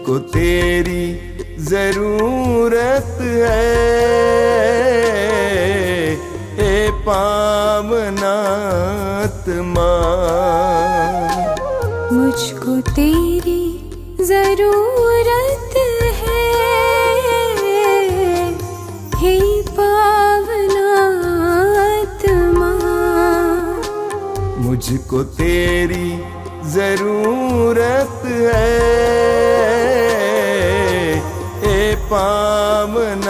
मुझको तेरी जरूरत है, ए पावनात्मा। मुझको तेरी जरूरत है, हे पावनात्मा। मुझको तेरी जरूरत है, ए पावनात्मा।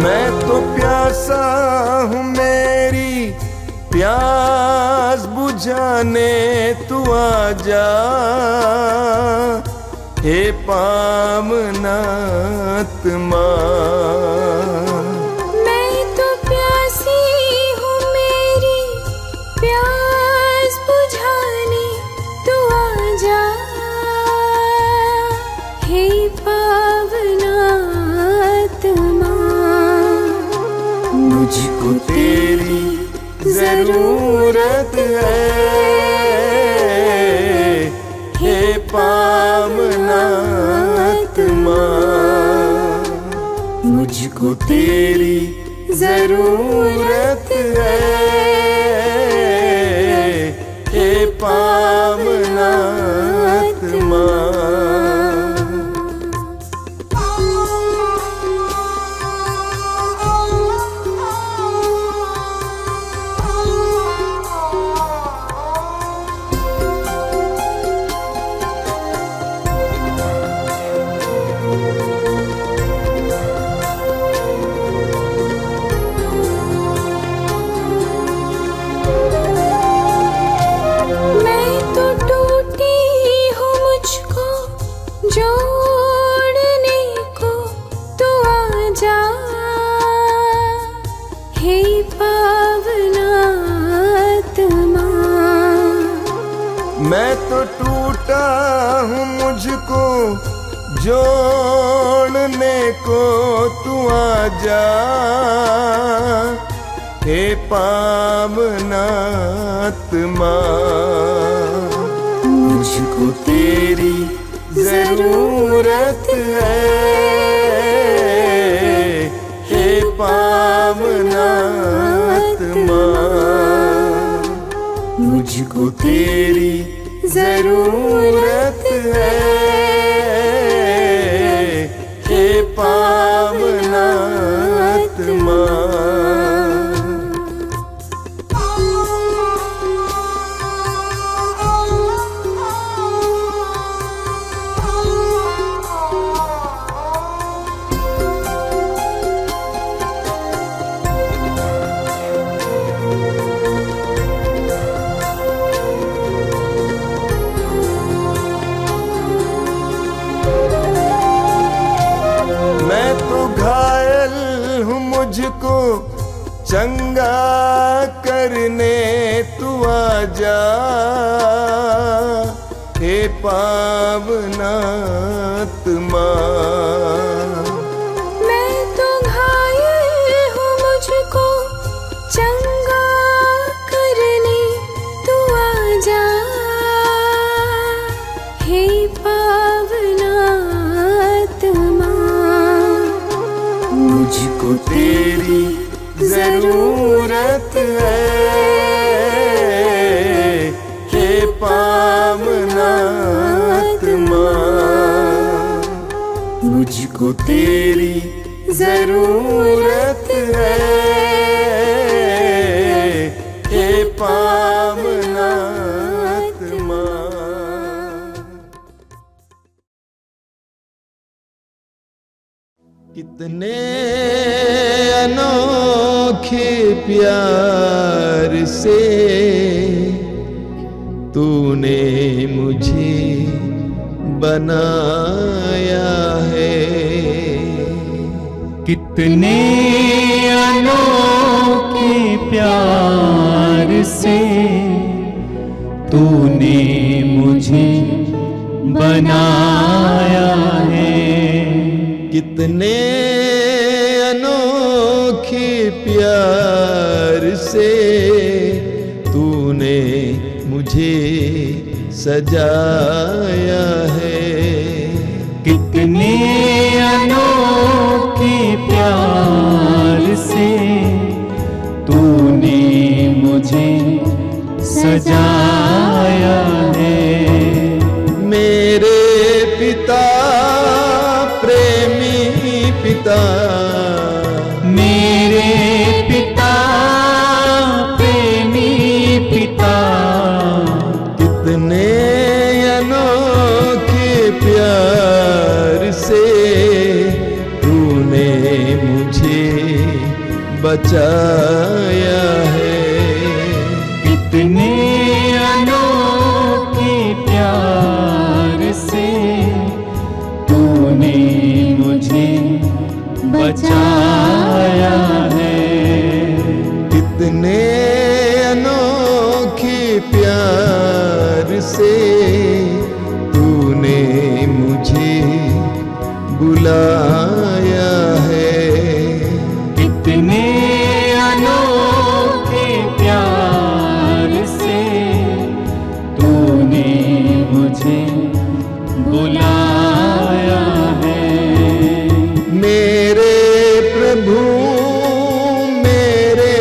मैं तो प्यासा हूँ, मेरी प्यास बुझाने तू आजा, हे पावनात्मा। मैं तो प्यासी हूँ, मेरी प्यास बुझाने तू आजा, हे पावनात्मा। मुझको तेरी जरूरत है, हे पावनात्मा। मुझको तेरी जरूरत है, हे पावनात्मा। जोड़ने को तू आजा, हे पावनात्मा। मैं तो टूटा हूँ, मुझको जोड़ने को तू आजा, हे पावनात्मा। मुझको तेरी जरूरत है, हे पावनात्मा। मुझको तेरी जरूरत है, हे पावनात्मा। मैं तो घायल हूँ, मुझको चंगा करने तू आजा, हे पावनात्मा। मैं तो घायल हूँ, मुझको चंगा करने तू आजा, हे पावनात्मा। मुझको तेरी जरूरत है, हे पावनात्मा। मुझको तेरी जरूरत है, हे पावनात्मा। कितने अनोखे प्यार से तूने मुझे बनाया है, कितने अनोखे प्यार से तूने मुझे बनाया है। कितने अनोखे प्यार से तूने मुझे सजाया है। कितने अनोखे प्यार से तूने मुझे सजाया है। मेरे पिता प्रेमी पिता, मेरे पिता प्रेमी पिता, कितने अनोखे प्यार से तूने मुझे बचाया है। कितने अनोखे प्यार से तूने मुझे बचाया है। कितने अनोखे प्यार से तूने मुझे बुलाया है। कितने अनोखे प्यार से तूने मुझे बुलाया है। मेरे प्रभु मेरे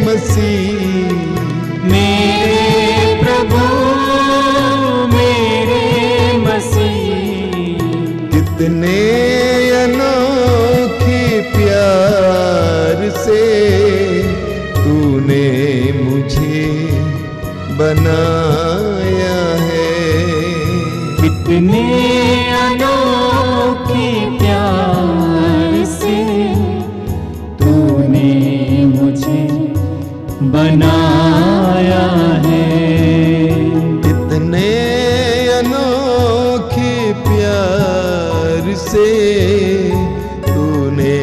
मसीह, मेरे प्रभु मेरे मसीह, कितने अनोखे प्यार से तूने मुझे बनाया है। कितने अनोखे प्यार से तूने मुझे बनाया है। कितने अनोखे प्यार से तूने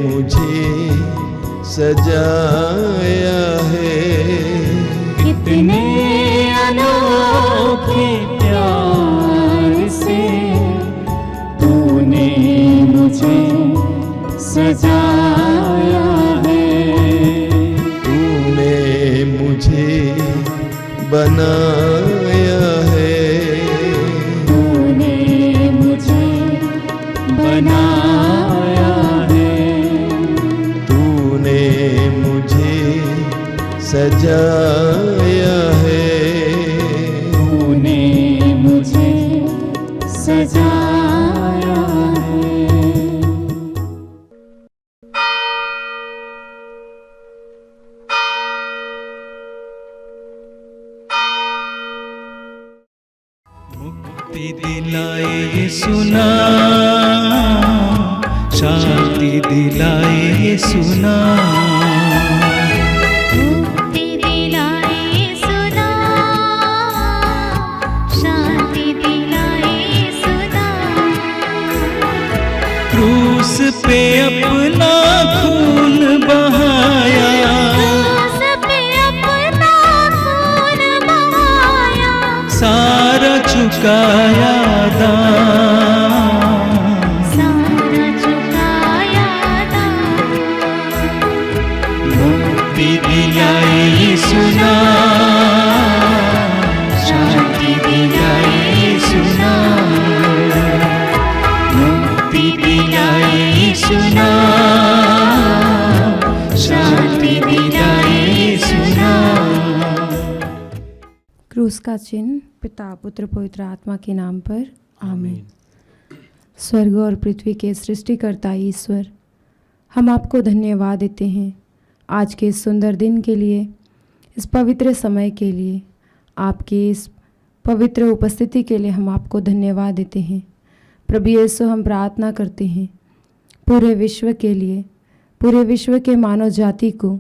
मुझे सजाया है। कितने अनोखे प्यार से तूने मुझे सजाया है। तूने मुझे बनाया है। तूने मुझे बनाया है। तूने मुझे सजाया है। तूने मुझे सजाया है। मुक्ति दिलाए यीशु नाम, शांति दिलाए यीशु नाम। मुक्ति दिलाए यीशु नाम, शांति दिलाए यीशु नाम। क्रूस पे अपना खून बहाया, क्रूस पे अपना खून बहाया, सारा चुकाया दाम। सारा चुकाया दाम। मुक्ति दिलाए यीशु नाम, शांति दिलाए यीशु नाम। मुक्ति दिलाए यीशु नाम, शांति दिलाए यीशु नाम। क्रूस का चिन्ह पिता पुत्र पवित्र आत्मा के नाम पर आमीन। स्वर्ग और पृथ्वी के सृष्टिकर्ता ईश्वर, हम आपको धन्यवाद देते हैं आज के इस सुंदर दिन के लिए, इस पवित्र समय के लिए, आपकी इस पवित्र उपस्थिति के लिए हम आपको धन्यवाद देते हैं। प्रभु यीशु, हम प्रार्थना करते हैं पूरे विश्व के लिए, पूरे विश्व के मानव जाति को,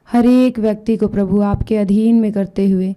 हर एक व्यक्ति को प्रभु आपके अधीन में करते हुए,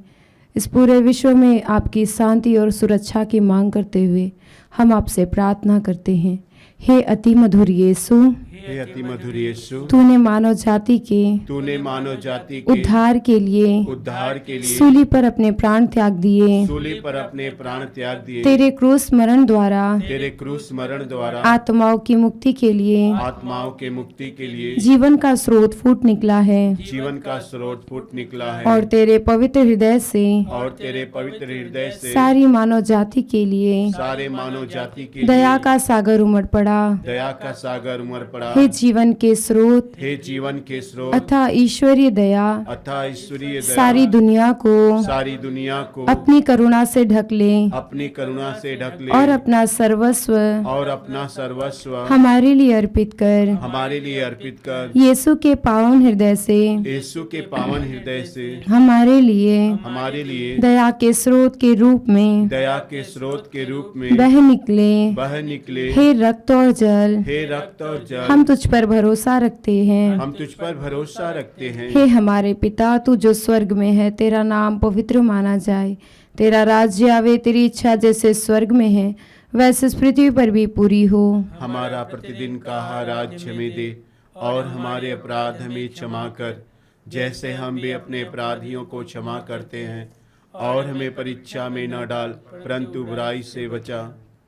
इस पूरे विश्व में आपकी शांति और सुरक्षा की मांग करते हुए हम आपसे प्रार्थना करते हैं। हे अति मधुर यीशु, हे अति मधुर यीशु, तूने मानव जाति के तूने मानव जाति के उद्धार के लिए उद्धार के लिए सूली पर अपने प्राण त्याग दिए। सूली पर अपने प्राण त्याग दिए। तेरे क्रूस मरण द्वारा तेरे क्रूस मरण द्वारा आत्माओं की मुक्ति के लिए आत्माओं के मुक्ति के लिए जीवन का स्रोत फूट निकला है जीवन का स्रोत फूट निकला है। और तेरे पवित्र हृदय से और तेरे पवित्र हृदय से सारी मानव जाति के लिए सारे मानव जाति के दया लिए का सागर उमड़ पड़ा। दया का सागर उमड़ पड़ा। हे जीवन के स्रोत हे जीवन के स्रोत अथा ईश्वरीय दया अथा ईश्वरीय दया सारी दुनिया को सारी दुनिया को अपनी करुणा से ढक ले अपनी करुणा से ढक ले और अपना सर्वस्व और अपना सर्वस्व हमारे लिए अर्पित कर। हमारे लिए अर्पित कर। यीशु के पावन हृदय से यीशु के पावन हृदय से हमारे लिए हमारे लिए दया के स्रोत के रूप में दया के स्रोत के रूप में बह निकले। हे रक्त और जल, हे रक्त और जल, हम तुझ पर भरोसा रखते हैं। हम तुझ पर भरोसा रखते हैं। हे हमारे पिता, तू जो स्वर्ग में है, तेरा नाम पवित्र माना जाए। तेरा राज्य आवे, तेरी इच्छा जैसे स्वर्ग में है वैसे इस पृथ्वी पर भी पूरी हो। हमारा प्रतिदिन का आहार आज हमें दे और हमारे अपराध हमें क्षमा कर जैसे हम भी अपने अपराधियों को क्षमा करते हैं और हमें परीक्षा में न डाल परंतु बुराई से बचा।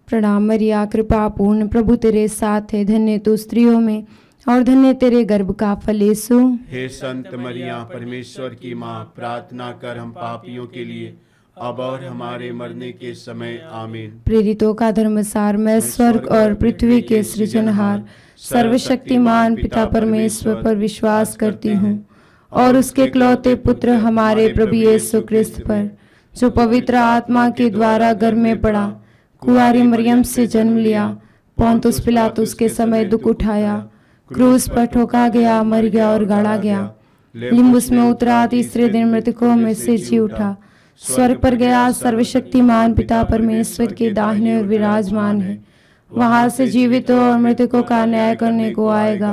प्रणाम मरिया, कृपा पूर्ण, प्रभु तेरे साथ है। धन्य तू स्त्रियों में और धन्य तेरे गर्भ का फल यीशु। हे संत मरिया, परमेश्वर की माँ, प्रार्थना कर हम पापियों के लिए अब और हमारे मरने के समय आमीन। प्रेरितों का धर्मसार, मैं स्वर्ग और पृथ्वी के सृजनहार सर्वशक्तिमान पिता परमेश्वर पर विश्वास करती हूँ और उसके इकलौते पुत्र हमारे प्रभु यीशु क्रिस्त पर, जो पवित्र आत्मा के द्वारा गर्भ में पड़ा, कुंवारी मरियम से जन्म लिया, पोंतुस पिलातुस के समय दुख उठाया, क्रूस पर ठोका गया, मर गया और गाड़ा गया, लिम्बुस में उतरा, तीसरे दिन मृतकों में से जी उठा, स्वर्ग पर गया, सर्वशक्तिमान पिता परमेश्वर के दाहिने ओर विराजमान है, वहां से जीवितों और मृतकों का न्याय करने को आएगा।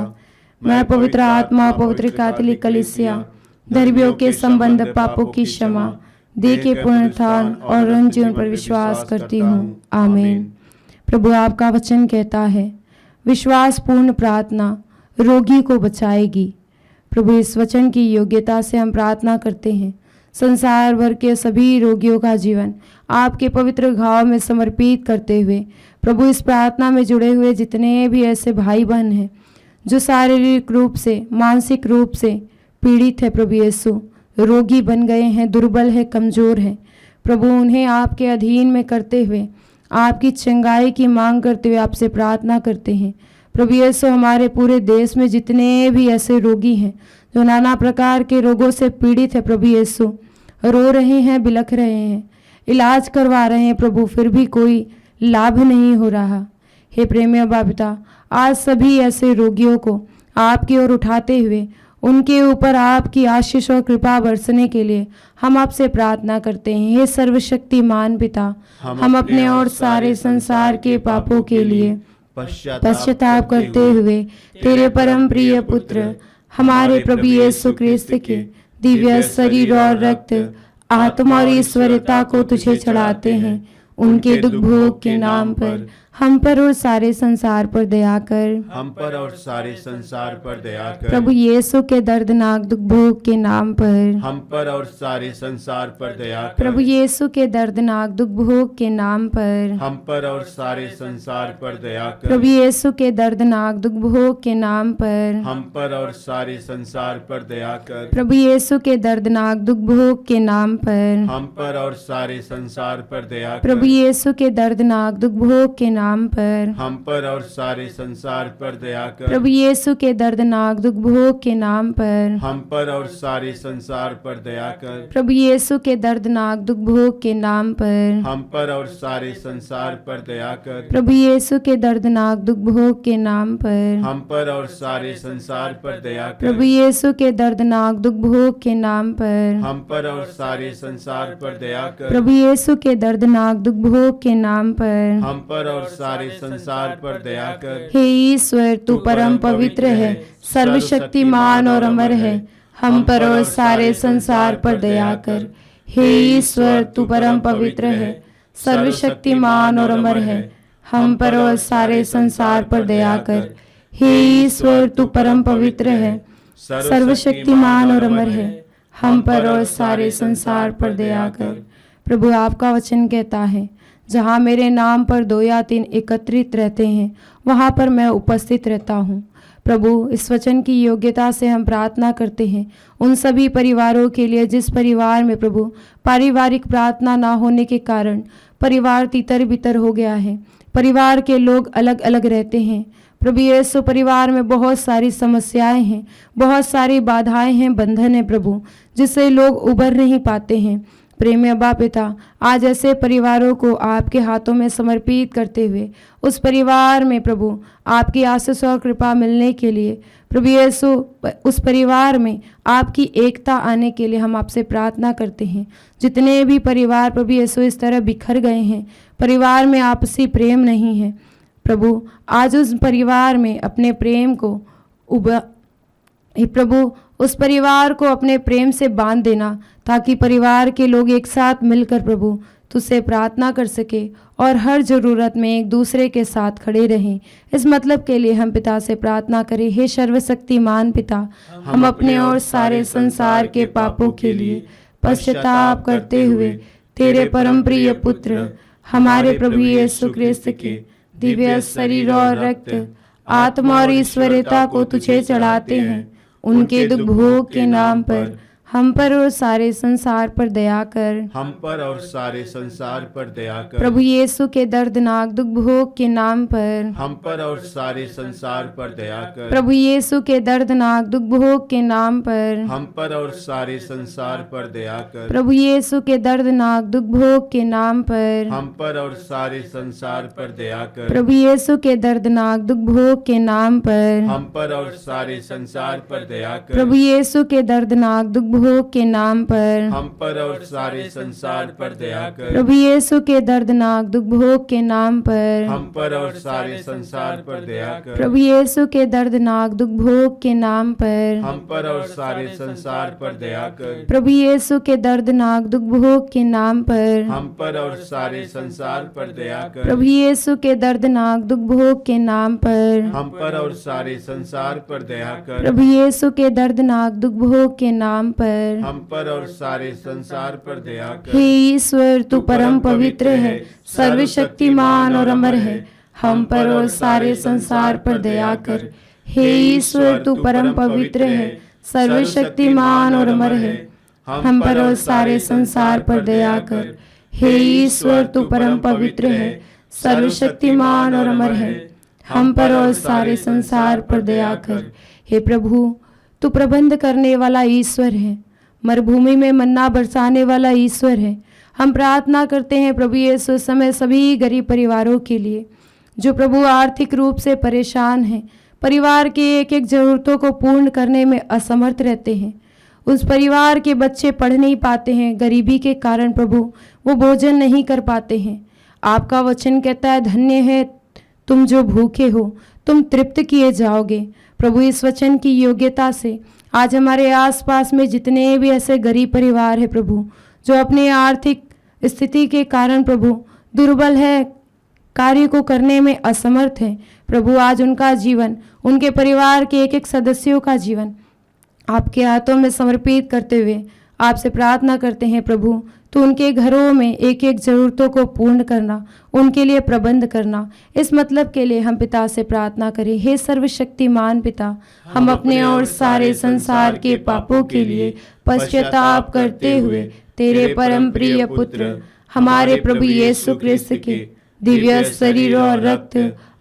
मैं पवित्र आत्मा, पवित्र कैथोलिक कलीसिया, धर्मियों के संबंध, पापों की क्षमा, देह के पुनरुत्थान और अनंत जीवन पर विश्वास करती हूँ। आमीन। प्रभु आपका वचन कहता है, विश्वास पूर्ण प्रार्थना रोगी को बचाएगी। प्रभु इस वचन की योग्यता से हम प्रार्थना करते हैं, संसार भर के सभी रोगियों का जीवन आपके पवित्र घाव में समर्पित करते हुए, प्रभु इस प्रार्थना में जुड़े हुए जितने भी ऐसे भाई बहन हैं जो शारीरिक रूप से, मानसिक रूप से पीड़ित है, प्रभु यीशु रोगी बन गए हैं, दुर्बल है, कमज़ोर है, प्रभु उन्हें आपके अधीन में करते हुए, आपकी चंगाई की मांग करते हुए आपसे प्रार्थना करते हैं। प्रभु यीशु हमारे पूरे देश में जितने भी ऐसे रोगी हैं जो नाना प्रकार के रोगों से पीड़ित है, प्रभु यीशु रो रहे हैं, बिलख रहे हैं, इलाज करवा रहे हैं, प्रभु फिर भी कोई लाभ नहीं हो रहा। हे प्रेमी अब्बा पिता, आज सभी ऐसे रोगियों को आपकी ओर उठाते हुए उनके ऊपर आपकी आशीष और कृपा बरसने के लिए हम आपसे प्रार्थना करते हैं। हे सर्वशक्तिमान पिता, हम अपने और सारे संसार के पापों के लिए पश्चाताप करते हुए तेरे परम प्रिय पुत्र हमारे प्रभु यीशु क्रिस्त के दिव्य शरीर और रक्त, आत्मा और ईश्वरता को तुझे चढ़ाते हैं। उनके दुख भोग के नाम पर हम पर और सारे संसार पर दया कर। हम पर और सारे संसार पर दया कर। प्रभु यीशु के दर्दनाक दुख भोग के नाम पर हम पर और सारे संसार पर दया कर। प्रभु यीशु के दर्दनाक दुख भोग के नाम पर हम पर और सारे संसार पर दया कर। प्रभु यीशु के दर्दनाक दुख भोग के नाम पर हम पर और सारे संसार पर दया कर। प्रभु यीशु के दर्दनाक दुख भोग के नाम पर हम पर और सारे संसार पर दया कर। प्रभु यीशु के दर्दनाक दुख भोग के नाम पर हम पर और सारे संसार पर दया कर। प्रभु यीशु के दर्दनाक दुख भोग के नाम पर हम पर और सारे संसार पर दया कर। प्रभु यीशु के दर्दनाक दुख भोग के नाम पर हम पर और सारे संसार पर दया कर। प्रभु यीशु के दर्दनाक दुख भोग के नाम पर हम पर और सारे संसार पर दया कर। प्रभु यीशु के दर्दनाक दुख भोग के नाम पर हम पर और सारे संसार पर दया कर। प्रभु यीशु के दर्दनाक दुख भोग के नाम पर हम पर और सारे संसार पर दया कर। हे ईश्वर, तू परम पवित्र है, सर्वशक्तिमान और अमर है, हम पर और सारे संसार पर दया कर। हे ईश्वर, तू परम पवित्र है, सर्वशक्तिमान और अमर है, हम पर और सारे संसार पर दया कर। हे ईश्वर तू परम पवित्र है, सर्वशक्तिमान और अमर है, हम पर और सारे संसार पर दया कर। प्रभु आपका वचन कहता है, जहाँ मेरे नाम पर 2 या 3 एकत्रित रहते हैं वहाँ पर मैं उपस्थित रहता हूँ। प्रभु इस वचन की योग्यता से हम प्रार्थना करते हैं उन सभी परिवारों के लिए जिस परिवार में प्रभु पारिवारिक प्रार्थना ना होने के कारण परिवार तितर बितर हो गया है, परिवार के लोग अलग अलग रहते हैं। प्रभु यीशु परिवार में बहुत सारी समस्याएं हैं, बहुत सारी बाधाएं हैं, बंधन है प्रभु, जिससे लोग उबर नहीं पाते हैं। प्रेमी अब्बा पिता, आज ऐसे परिवारों को आपके हाथों में समर्पित करते हुए उस परिवार में प्रभु आपकी आशीष और कृपा मिलने के लिए, प्रभु यीशु उस परिवार में आपकी एकता आने के लिए हम आपसे प्रार्थना करते हैं। जितने भी परिवार प्रभु यीशु इस तरह बिखर गए हैं, परिवार में आपसी प्रेम नहीं है, प्रभु आज उस परिवार में अपने प्रेम को प्रभु उस परिवार को अपने प्रेम से बांध देना, ताकि परिवार के लोग एक साथ मिलकर प्रभु तुझसे प्रार्थना कर सके और हर ज़रूरत में एक दूसरे के साथ खड़े रहें। इस मतलब के लिए हम पिता से प्रार्थना करें। हे सर्वशक्तिमान पिता, हम अपने और सारे संसार के पापों के लिए पश्चाताप करते हुए तेरे परम प्रिय पुत्र हमारे प्रभु यीशु ख्रिस्त के दिव्य शरीर और रक्त, आत्मा और ईश्वरता को तुझे चढ़ाते हैं। उनके दुख भोग के नाम पर हम पर और सारे संसार पर दया कर। हम पर और सारे संसार पर दया कर। प्रभु यीशु के दर्दनाक दुख भोग के नाम पर हम पर और सारे संसार पर दया कर। प्रभु यीशु के दर्दनाक दुख भोग के नाम पर हम पर और सारे संसार पर दया कर। प्रभु यीशु के दर्दनाक दुख भोग के नाम पर हम पर और सारे संसार पर दया कर। प्रभु यीशु के दर्दनाक दुख भोग के नाम पर हम पर और सारे संसार पर दया कर। प्रभु यीशु के दर्दनाक दुख भोग के नाम पर हम पर और सारे संसार पर दया कर। प्रभु यीशु के दर्दनाक दुख भोग के नाम पर हम पर और सारे संसार पर दया कर। प्रभु यीशु के दर्दनाक दुख भोग के नाम पर हम पर और सारे संसार पर दया कर। प्रभु यीशु के दर्दनाक दुख भोग के नाम पर हम पर और सारे संसार पर दया कर। प्रभु यीशु के दर्दनाक दुख भोग के नाम पर हम पर और सारे संसार पर दया कर। प्रभु यीशु के दर्दनाक दुख भोग के नाम पर हम पर और सारे संसार पर दया कर। हे ईश्वर तू परम पवित्र है, सर्वशक्तिमान और अमर है, हम पर और सारे संसार पर दया कर। हे ईश्वर तू परम पवित्र है, सर्वशक्तिमान और अमर है, हम पर और सारे संसार पर दया कर। हे ईश्वर तू परम पवित्र है, सर्वशक्तिमान और अमर है, हम पर और सारे संसार पर दया कर। हे प्रभु, तू प्रबंध करने वाला ईश्वर है, मरुभूमि में मन्ना बरसाने वाला ईश्वर है। हम प्रार्थना करते हैं प्रभु यीशु समय सभी गरीब परिवारों के लिए जो प्रभु आर्थिक रूप से परेशान हैं, परिवार के एक एक ज़रूरतों को पूर्ण करने में असमर्थ रहते हैं। उस परिवार के बच्चे पढ़ नहीं पाते हैं, गरीबी के कारण प्रभु वो भोजन नहीं कर पाते हैं। आपका वचन कहता है, धन्य है तुम जो भूखे हो, तुम तृप्त किए जाओगे। प्रभु इस वचन की योग्यता से आज हमारे आसपास में जितने भी ऐसे गरीब परिवार हैं प्रभु, जो अपने आर्थिक स्थिति के कारण प्रभु दुर्बल है, कार्य को करने में असमर्थ है, प्रभु आज उनका जीवन, उनके परिवार के एक एक सदस्यों का जीवन आपके हाथों में समर्पित करते हुए आपसे प्रार्थना करते हैं प्रभु, तो उनके घरों में एक एक ज़रूरतों को पूर्ण करना, उनके लिए प्रबंध करना। इस मतलब के लिए हम पिता से प्रार्थना करें। हे सर्वशक्तिमान पिता, हम अपने और सारे संसार के पापों के लिए पश्चाताप करते हुए तेरे परम प्रिय पुत्र हमारे प्रभु यीशु ख्रिस्त के दिव्य शरीर और रक्त,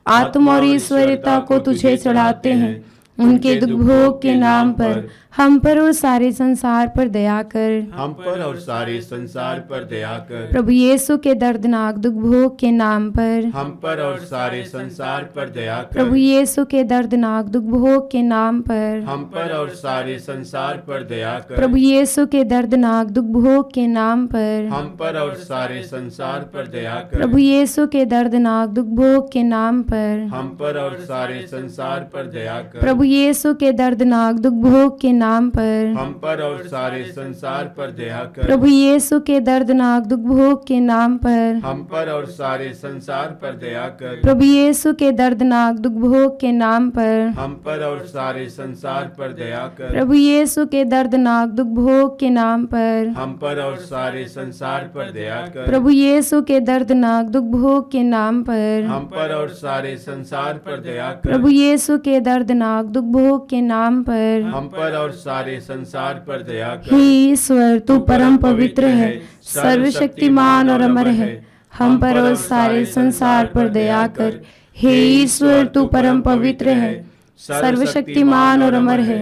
आत्मा और ईश्वरता को तुझे चढ़ाते हैं। उनके दुख भोग के नाम पर हम पर और सारे संसार पर दया कर। हम पर और सारे संसार पर दया कर। प्रभु यीशु के दर्दनाक दुख भोग के नाम पर हम पर और सारे संसार पर दया कर। प्रभु यीशु के दर्दनाक दुख भोग के नाम पर हम पर और सारे संसार पर दया कर। प्रभु यीशु के दर्दनाक दुख भोग के नाम पर हम पर और सारे संसार पर दया कर। प्रभु यीशु के दर्दनाक दुख भोग के नाम पर हम पर और सारे संसार पर दया कर। प्रभु यीशु के दर्दनाक दुख भोग के नाम पर, हम पर और सारे संसार पर दया कर। प्रभु यीशु के दर्दनाक दुख भोग के नाम पर, हम पर और सारे संसार पर दया कर। प्रभु यीशु के दर्दनाक दुख भोग के नाम पर, हम पर और सारे संसार पर दया कर। प्रभु यीशु के दर्दनाक दुख भोग के नाम पर, हम पर और सारे संसार पर दया कर। प्रभु यीशु के दर्दनाक दुख भोग के नाम पर, हम पर और सारे संसार पर दया कर। प्रभु यीशु के दर्दनाक दुख भोग के नाम पर, हम पर और सारे संसार पर दया कर। हे ईश्वर तू परम पवित्र है, सर्वशक्तिमान और अमर है, हम पर और सारे संसार पर दया कर। हे ईश्वर तू परम पवित्र है, सर्वशक्तिमान और अमर है,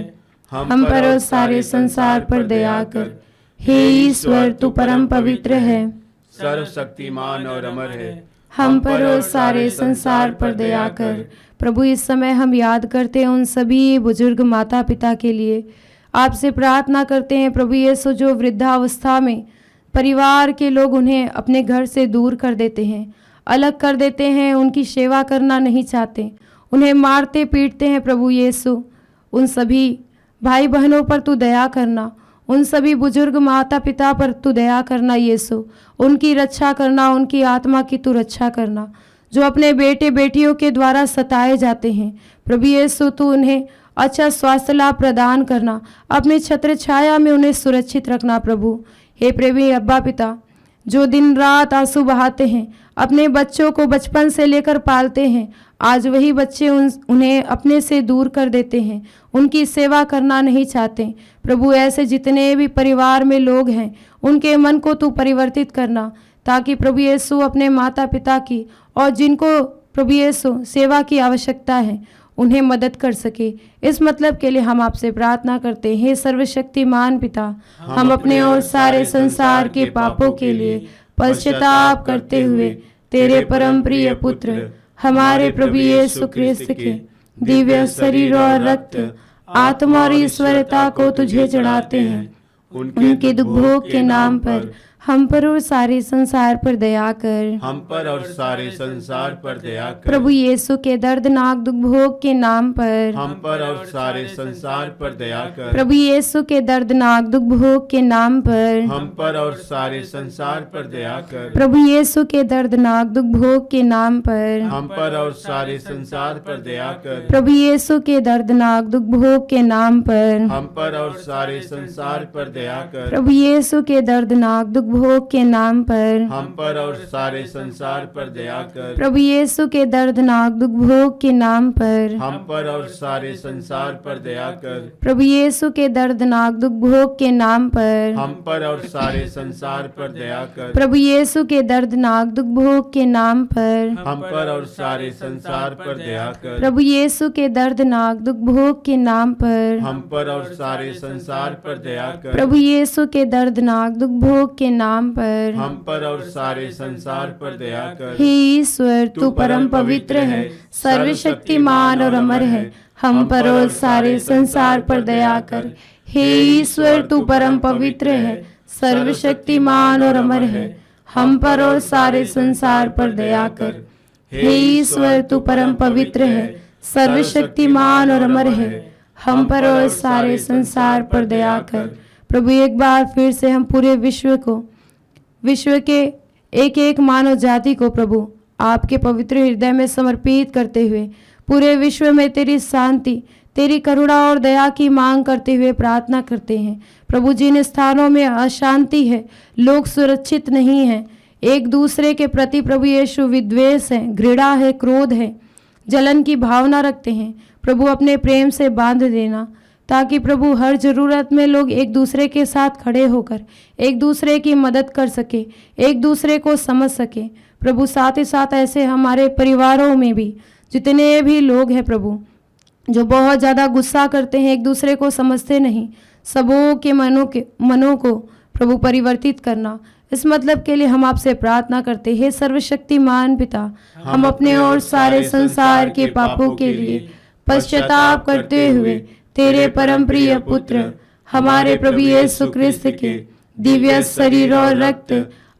हम पर और सारे संसार पर दया कर। हे ईश्वर तू परम पवित्र है, सर्वशक्तिमान और अमर है, हम पर और सारे संसार पर दया कर। प्रभु इस समय हम याद करते हैं उन सभी बुजुर्ग माता पिता के लिए, आपसे प्रार्थना करते हैं प्रभु यीशु जो वृद्धावस्था में परिवार के लोग उन्हें अपने घर से दूर कर देते हैं, अलग कर देते हैं, उनकी सेवा करना नहीं चाहते, उन्हें मारते पीटते हैं। प्रभु यीशु उन सभी भाई बहनों पर तू दया करना, उन सभी बुजुर्ग माता पिता पर तू दया करना यीशु, उनकी रक्षा करना, उनकी आत्मा की तू रक्षा करना जो अपने बेटे बेटियों के द्वारा सताए जाते हैं। प्रभु यीशु तू उन्हें अच्छा स्वास्थ्य लाभ प्रदान करना, अपने छत्र छाया में उन्हें सुरक्षित रखना। प्रभु हे प्रेमी अब्बा पिता जो दिन रात आंसू बहाते हैं, अपने बच्चों को बचपन से लेकर पालते हैं, आज वही बच्चे उन्हें अपने से दूर कर देते हैं, उनकी सेवा करना नहीं चाहते। प्रभु ऐसे जितने भी परिवार में लोग हैं उनके मन को तू परिवर्तित करना, ताकि प्रभु यीशु अपने माता पिता की और जिनको प्रभु यीशु सेवा की आवश्यकता है उन्हें मदद कर सके। इस मतलब के लिए हम आपसे प्रार्थना करते हैं, हे सर्वशक्तिमान पिता, हम अपने और सारे संसार के पापों के लिए पश्चाताप करते हुए तेरे परम प्रिय पुत्र हमारे प्रभु यीशु ख्रिस्त के दिव्य शरीर और रक्त, आत्मा और ईश्वरता को तुझे चढ़ाते हैं। उनके दुख भोग के नाम पर हम पर और सारे संसार पर दया कर। हम पर और सारे संसार पर दया कर। प्रभु यीशु के दर्दनाक दुख भोग के नाम पर हम पर और सारे संसार पर दया कर। प्रभु यीशु के दर्दनाक दुख भोग के नाम पर हम पर और सारे संसार पर दया कर। प्रभु यीशु के दर्दनाक दुख भोग के नाम पर हम पर और सारे संसार पर दया कर। प्रभु यीशु के दर्दनाक दुख भोग के नाम पर हम पर और सारे संसार पर दया कर। प्रभु यीशु के दर्दनाक दुख भोग के नाम पर हम पर और सारे संसार पर दया कर। प्रभु यीशु के दर्दनाक दुख भोग के नाम पर हम पर और सारे संसार पर दया कर। प्रभु यीशु के दर्दनाक दुख भोग के नाम पर हम पर और सारे संसार पर दया कर। प्रभु यीशु के दर्दनाक दुख भोग के नाम पर हम पर और सारे संसार पर दया कर। प्रभु यीशु के दर्दनाक दुख भोग के नाम पर हम पर और सारे संसार पर दया कर। प्रभु यीशु के दर्दनाक दुख भोग के नाम पर हम पर और सारे संसार पर दया कर। हे ईश्वर तू परम पवित्र है, सर्वशक्तिमान और अमर है, हम पर और सारे संसार पर दया कर। हे ईश्वर तू परम पवित्र है, सर्वशक्तिमान और अमर है, हम पर और सारे संसार पर दया कर। हे ईश्वर तू परम पवित्र है, सर्वशक्तिमान और अमर है, हम पर और सारे संसार पर दया कर। प्रभु एक बार फिर से हम पूरे विश्व के एक एक मानव जाति को प्रभु आपके पवित्र हृदय में समर्पित करते हुए पूरे विश्व में तेरी शांति, तेरी करुणा और दया की मांग करते हुए प्रार्थना करते हैं। प्रभु जिन स्थानों में अशांति है, लोग सुरक्षित नहीं हैं, एक दूसरे के प्रति प्रभु यीशु विद्वेष है, घृणा है, क्रोध है, जलन की भावना रखते हैं, प्रभु अपने प्रेम से बांध देना, ताकि प्रभु हर ज़रूरत में लोग एक दूसरे के साथ खड़े होकर एक दूसरे की मदद कर सके, एक दूसरे को समझ सके। प्रभु साथ ही साथ ऐसे हमारे परिवारों में भी जितने भी लोग हैं प्रभु जो बहुत ज़्यादा गुस्सा करते हैं, एक दूसरे को समझते नहीं, सबों के मनों को प्रभु परिवर्तित करना। इस मतलब के लिए हम आपसे प्रार्थना करते हैं, सर्वशक्तिमान पिता, हम अपने और सारे संसार के पापों के लिए पश्चाताप करते हुए तेरे परम प्रिय पुत्र हमारे प्रभु यीशु ख्रिस्त के दिव्य शरीर और रक्त,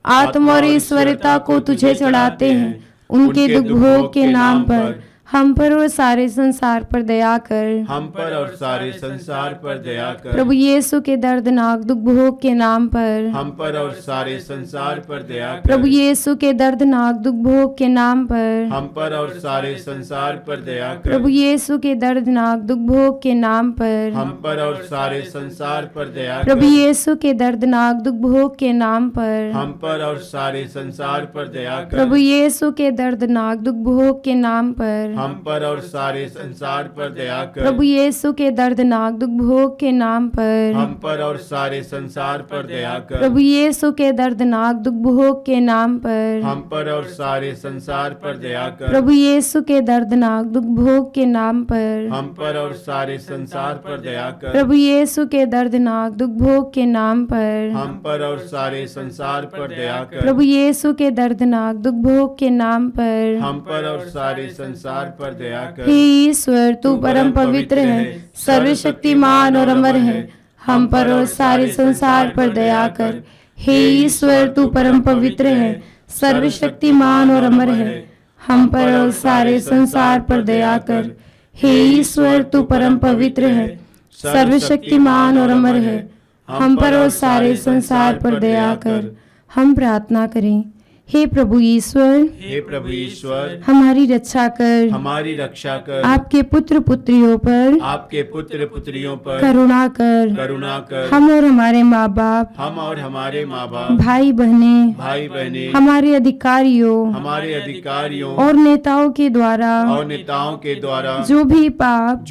आत्मा और ईश्वरता को तुझे चढ़ाते हैं। उनके दुख भोग के नाम पर हम पर और सारे संसार पर दया कर। हम पर और सारे संसार पर दया कर। प्रभु यीशु के दर्दनाक दुख भोग के नाम पर। हम पर और सारे संसार पर दया कर। प्रभु यीशु के दर्दनाक दुख भोग के नाम पर। हम पर और सारे संसार पर दया कर। प्रभु यीशु के दर्दनाक दुख भोग के नाम पर। हम पर और सारे संसार पर दया कर। प्रभु यीशु के दर्दनाक दुख भोग के नाम पर। हम पर और सारे संसार पर दया कर। प्रभु यीशु के दर्दनाक दुख भोग के नाम पर। हम पर और सारे संसार पर दया कर। प्रभु यीशु के दर्दनाक दुख भोग के नाम पर। हम पर और सारे संसार पर दया कर। प्रभु यीशु के दर्दनाक दुख भोग के नाम पर। हम पर और सारे संसार पर दया कर। प्रभु यीशु के दर्दनाक दुख भोग के नाम पर। हम पर और सारे संसार पर दया कर। प्रभु यीशु के दर्दनाक दुख भोग के नाम पर। हम पर और सारे संसार पर दया कर। प्रभु यीशु के दर्दनाक दुख भोग के नाम पर। हम पर और सारे संसार पर दया कर। हे ईश्वर, तू परम पवित्र है, सर्वशक्तिमान और अमर है। हम पर और सारे संसार पर दया कर। हे ईश्वर, तू परम पवित्र है, सर्वशक्तिमान और अमर है। हम पर और सारे संसार पर दया कर। हे ईश्वर, तू परम पवित्र है, सर्वशक्तिमान और अमर है। हम पर और सारे संसार पर दया कर। हम प्रार्थना करें। हे प्रभु ईश्वर, हे प्रभु ईश्वर, हमारी रक्षा कर। हमारी रक्षा कर। आपके पुत्र पुत्रियों पर आपके पुत्र पुत्रियों पर करुणा कर। करुणा कर। हम और हमारे माँ बाप, हम और हमारे माँ बाप, भाई बहनें, भाई बहनें, हमारे अधिकारियों हमारे अधिकारियों और नेताओं के द्वारा और नेताओं के द्वारा जो भी पाप,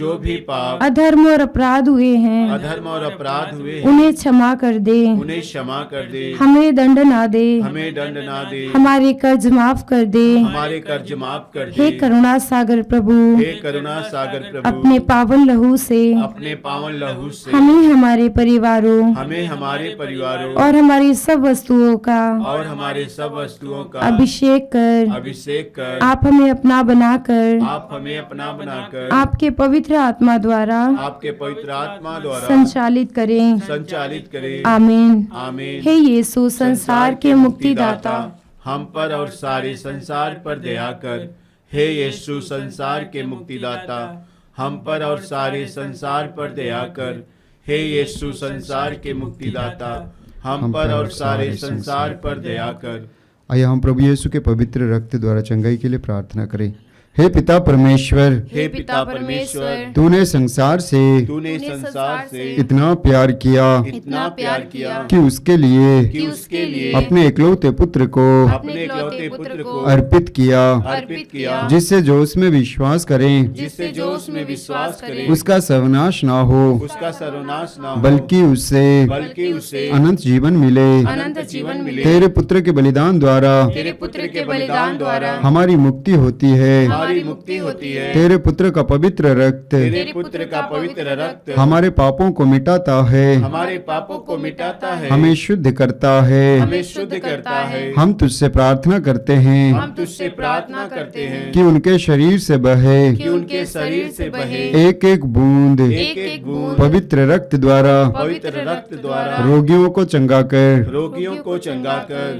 अधर्म और अपराध हुए हैं, अधर्म और अपराध हुए हैं, उन्हें क्षमा कर दे। उन्हें क्षमा कर दे। हमें दंड ना दे। हमें दंड ना दे। हमारे कर्ज माफ कर दे। हमारे कर्ज माफ कर दे। हे करुणा सागर प्रभु, हे करुणा सागर प्रभु, अपने पावन लहू से अपने पावन लहू से हमें, हमारे परिवारों हमें, हमारे परिवारों और हमारी सब वस्तुओं का और हमारे सब वस्तुओं का अभिषेक कर। आप हमें अपना बनाकर, आप हमें अपना बनाकर आपके पवित्र आत्मा द्वारा आपके पवित्र आत्मा द्वारा संचालित करें। करें। आमीन। आमीन। हे यीशु, संसार के मुक्तिदाता, हम पर और सारे संसार पर दया कर। हे यीशु, संसार के मुक्तिदाता, हम पर और सारे संसार पर दया कर। हे यीशु, संसार के मुक्तिदाता, हम पर और सारे संसार पर दया कर। आइए हम प्रभु यीशु के पवित्र रक्त द्वारा चंगाई के लिए प्रार्थना करें। हे पिता परमेश्वर, हे पिता परमेश्वर, तूने संसार से इतना प्यार किया कि उसके लिए अपने इकलौते पुत्र को अर्पित किया, जिससे जो उसमें विश्वास करें उसका सर्वनाश ना हो, बल्कि उससे अनंत जीवन मिले। तेरे पुत्र के बलिदान द्वारा हमारी मुक्ति होती है। तेरे पुत्र का पवित्र रक्त हमारे पापों को मिटाता है, हमें शुद्ध करता है। हम तुझसे प्रार्थना करते हैं कि उनके शरीर से बहे एक एक बूंद पवित्र रक्त द्वारा रोगियों को चंगा कर।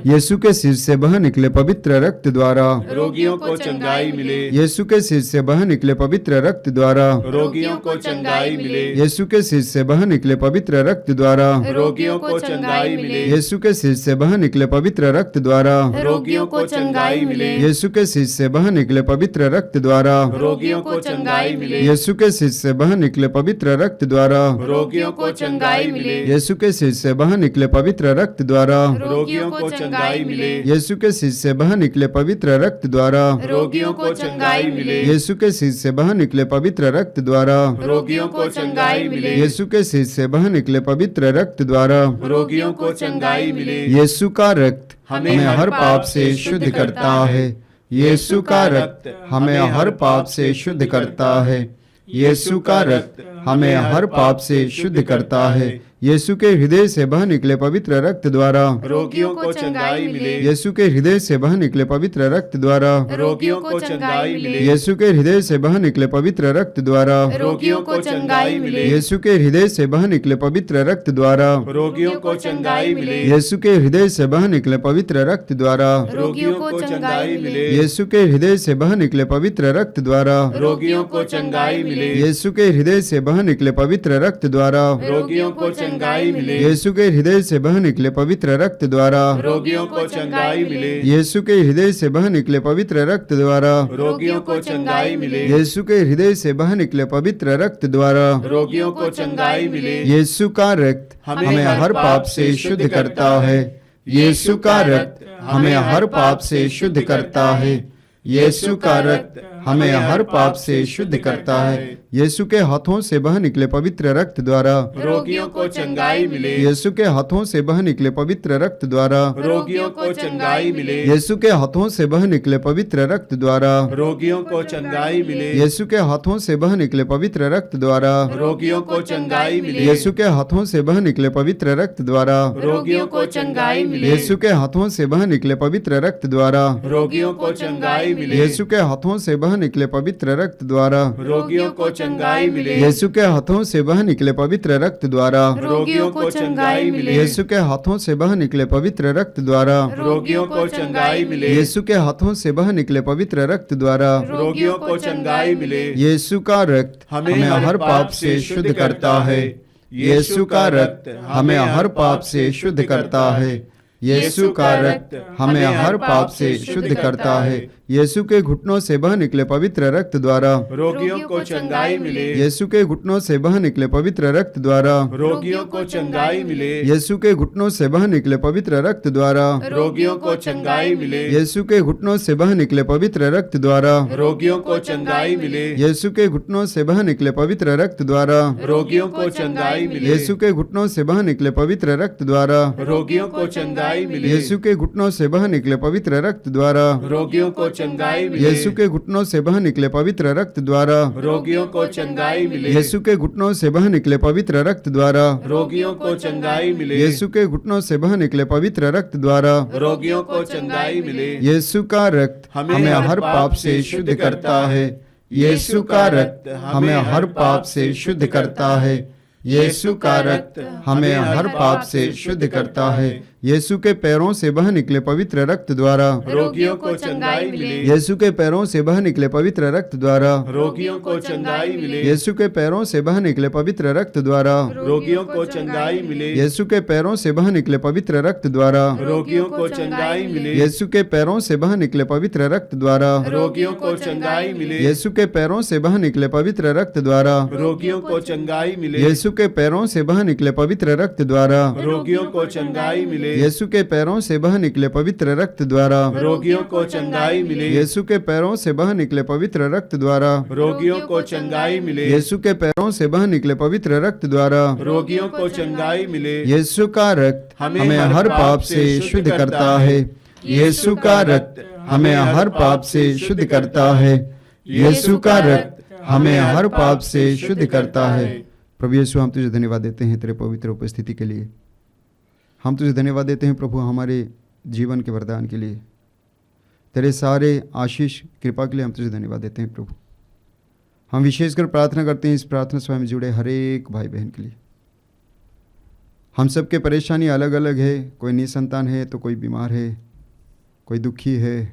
यीशु के सिर से बह निकले पवित्र रक्त द्वारा रोगियों को चंगाई मिले। यीशु के सिर से बह निकले पवित्र रक्त द्वारा रोगियों को चंगाई मिले। यीशु के सिर से बह निकले पवित्र रक्त द्वारा रोगियों को चंगाई मिले। यीशु के सिर से बह निकले पवित्र रक्त द्वारा रोगियों को चंगाई मिले। यीशु के सिर से बह निकले पवित्र रक्त द्वारा रोगियों को चंगाई मिले। यीशु के सिर से बह निकले पवित्र रक्त द्वारा रोगियों को चंगाई मिले। यीशु के सिर से बह निकले पवित्र रक्त द्वारा रोगियों को चंगाई मिले। यीशु के सिर से बह निकले पवित्र रक्त द्वारा रोगियों को चंगाई मिले। यीशु के सिर से बह निकले पवित्र रक्त द्वारा रोगियों को चंगाई मिले। यीशु के सिर से बह निकले पवित्र रक्त द्वारा रोगियों को चंगाई मिले। यीशु का रक्त हमें हर पाप से शुद्ध करता है। यीशु का रक्त हमें हर पाप से शुद्ध करता है। यीशु का रक्त हमें हर पाप से शुद्ध करता है। यीशु के हृदय से बह निकले पवित्र रक्त द्वारा रोगियों को चंगाई मिले, यीशु के हृदय से बह निकले पवित्र रक्त द्वारा रोगियों को चंगाई मिले, यीशु के हृदय से बह निकले पवित्र रक्त द्वारा रोगियों को चंगाई मिले, यीशु के हृदय से बह निकले पवित्र रक्त द्वारा रोगियों को चंगाई मिले, यीशु के हृदय से बह निकले पवित्र रक्त द्वारा रोगियों को चंगाई मिले, यीशु के हृदय से बह निकले पवित्र रक्त द्वारा रोगियों को चंगाई मिले, यीशु के हृदय से बह निकले पवित्र रक्त द्वारा रोगियों को चंगाई मिले, यीशु के हृदय से बह निकले पवित्र रक्त द्वारा रोगियों को चंगाई मिले, यीशु के हृदय से बह निकले पवित्र रक्त द्वारा रोगियों को चंगाई मिले, यीशु के हृदय से बह निकले पवित्र रक्त द्वारा रोगियों को चंगाई मिले। यीशु का रक्त हमें हर पाप से शुद्ध करता है। यीशु का रक्त हमें हर पाप से शुद्ध करता है। यीशु का रक्त हमें हर पाप से शुद्ध करता है। यीशु के हाथों से बह निकले पवित्र रक्त द्वारा रोगियों को चंगाई मिले, यीशु के हाथों से बह निकले पवित्र रक्त द्वारा रोगियों को चंगाई मिले, यीशु के हाथों से बह निकले पवित्र रक्त द्वारा रोगियों को चंगाई मिले, यीशु के हाथों से बह निकले पवित्र रक्त द्वारा रोगियों को चंगाई मिले, यीशु के हाथों से बह निकले पवित्र रक्त द्वारा रोगियों को चंगाई मिले, यीशु के हाथों से बह निकले पवित्र रक्त द्वारा रोगियों को चंगाई मिले, यीशु के हाथों से बह निकले पवित्र रक्त द्वारा रोगियों को चंगाई मिले, यीशु के हाथों से बह निकले पवित्र रक्त द्वारा रोगियों को चंगाई मिले, यीशु के हाथों से बह निकले पवित्र रक्त द्वारा रोगियों को चंगाई मिले, यीशु के हाथों से बह निकले पवित्र रक्त द्वारा रोगियों को चंगाई मिले। यीशु का रक्त हमें हर पाप से शुद्ध करता है। यीशु का रक्त हमें हर पाप से शुद्ध करता है। यीशु का रक्त हमें हर पाप से शुद्ध करता है। यीशु के घुटनों से बह निकले पवित्र रक्त द्वारा रोगियों को चंगाई मिले, यीशु के घुटनों से बह निकले पवित्र रक्त द्वारा रोगियों को चंगाई मिले, यीशु के घुटनों से बह निकले पवित्र रक्त द्वारा रोगियों को चंगाई मिले, यीशु के घुटनों से बह निकले पवित्र रक्त द्वारा रोगियों को चंगाई मिले, यीशु के घुटनों से बह निकले पवित्र रक्त द्वारा रोगियों को चंगाई मिले, यीशु के घुटनों से बह निकले पवित्र रक्त द्वारा रोगियों को चंगाई मिले, यीशु के घुटनों से बह निकले पवित्र रक्त द्वारा रोगियों को चंगाई मिले, यीशु के घुटनों से बह निकले पवित्र रक्त द्वारा रोगियों को चंगाई मिले, यीशु के घुटनों से बह निकले पवित्र रक्त द्वारा रोगियों को चंगाई मिले, यीशु के घुटनों से बह निकले पवित्र रक्त द्वारा रोगियों को चंगाई मिले। यीशु का रक्त हमें हर पाप से शुद्ध करता है। यीशु का रक्त हमें हर पाप से शुद्ध करता है। यीशु का रक्त हमें हर पाप से शुद्ध करता है। यीशु के पैरों से बह निकले पवित्र रक्त द्वारा रोगियों को चंगाई मिले, यीशु के पैरों से बह निकले पवित्र रक्त द्वारा रोगियों को चंगाई मिले, यीशु के पैरों से बह निकले पवित्र रक्त द्वारा रोगियों को चंगाई मिले, यीशु के पैरों से बह निकले पवित्र रक्त द्वारा रोगियों को चंगाई मिले, यीशु के पैरों से बह निकले पवित्र रक्त द्वारा रोगियों को चंगाई मिले, यीशु के पैरों से बह निकले पवित्र रक्त द्वारा रोगियों को चंगाई मिले, यीशु के पैरों से बह निकले पवित्र रक्त द्वारा रोगियों को चंगाई मिले, यीशु के पैरों से बह निकले पवित्र रक्त द्वारा रोगियों को चंगाई मिले, यीशु के पैरों से बह निकले पवित्र रक्त द्वारा रोगियों को चंगाई मिले, यीशु के पैरों से बह निकले पवित्र रक्त द्वारा रोगियों को चंगाई मिले। यीशु का रक्त हमें हर पाप से शुद्ध करता है। यीशु का रक्त हमें हर पाप से शुद्ध करता है। यीशु का रक्त हमें हर पाप से शुद्ध करता है। प्रभु यीशु, हम तुझे धन्यवाद देते हैं तेरे पवित्र उपस्थिति के लिए। हम तुझे धन्यवाद देते हैं प्रभु हमारे जीवन के वरदान के लिए, तेरे सारे आशीष कृपा के लिए हम तुझे धन्यवाद देते हैं प्रभु। हम विशेषकर प्रार्थना करते हैं इस प्रार्थना सभा में जुड़े हर एक भाई बहन के लिए। हम सब के परेशानी अलग अलग है, कोई निसंतान है तो कोई बीमार है, कोई दुखी है,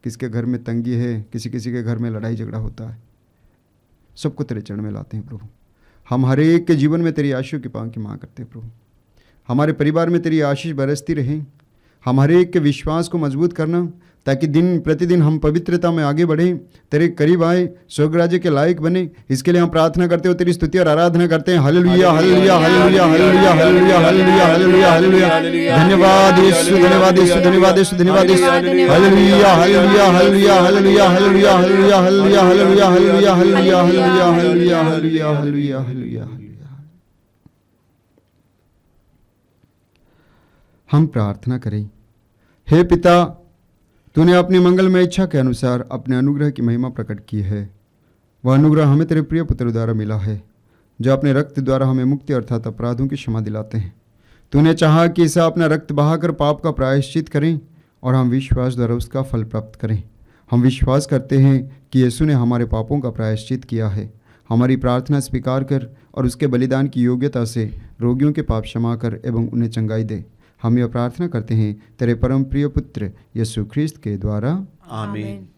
किसके घर में तंगी है, किसी किसी के घर में लड़ाई झगड़ा होता है। सबको तेरे चरण में लाते हैं प्रभु। हम हर एक के जीवन में तेरी आशीष की मांग करते हैं प्रभु। हमारे परिवार में तेरी आशीष बरसती रहे। हम हर एक के विश्वास को मजबूत करना, ताकि दिन प्रतिदिन हम पवित्रता में आगे बढ़ें, तेरे करीब आए, स्वर्ग राज्य के लायक बने। इसके लिए हम प्रार्थना करते हो, तेरी स्तुति और आराधना करते हैं। Hallelujah hallelujah hallelujah hallelujah hallelujah hallelujah hallelujah hallelujah. धन्यवाद यीशु, धन्यवाद यीशु, धन्यवाद यीशु, धन्यवाद यीशु। Hallelujah hallelujah hallelujah hallelujah hallelujah hallelujah hallelujah hallelujah hallelujah hallelujah hallelujah hallelujah hallelujah hallelujah hallelujah. हम प्रार्थना करें। हे पिता, तूने अपनी मंगलमय इच्छा के अनुसार अपने अनुग्रह की महिमा प्रकट की है। वह अनुग्रह हमें तेरे प्रिय पुत्र द्वारा मिला है, जो अपने रक्त द्वारा हमें मुक्ति अर्थात अपराधों की क्षमा दिलाते हैं। तूने चाहा कि इसे अपना रक्त बहाकर पाप का प्रायश्चित करें और हम विश्वास द्वारा उसका फल प्राप्त करें। हम विश्वास करते हैं कि यीशु ने हमारे पापों का प्रायश्चित किया है। हमारी प्रार्थना स्वीकार कर और उसके बलिदान की योग्यता से रोगियों के पाप क्षमा कर एवं उन्हें चंगाई दे। हम यह प्रार्थना करते हैं तेरे परम प्रिय पुत्र यीशु ख्रिस्त के द्वारा, आमीन।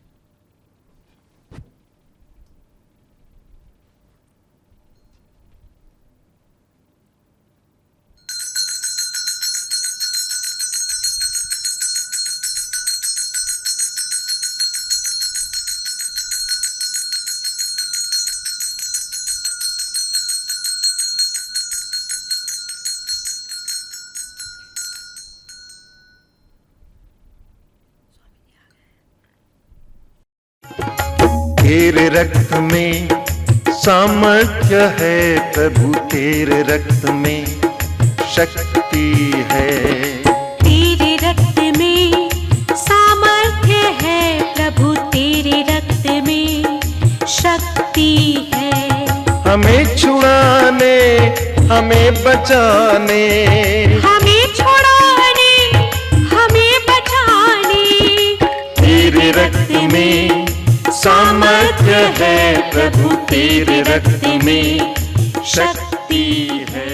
तेरे रक्त में सामर्थ्य है प्रभु, तेरे रक्त में शक्ति है। तेरे रक्त में सामर्थ्य है प्रभु, तेरे रक्त में शक्ति है। हमें छुड़ाने, हमें बचाने, हमें छुड़ाने, हमें बचाने, तेरे रक्त में सामर्थ्य है प्रभु, तेरे रक्त में शक्ति है।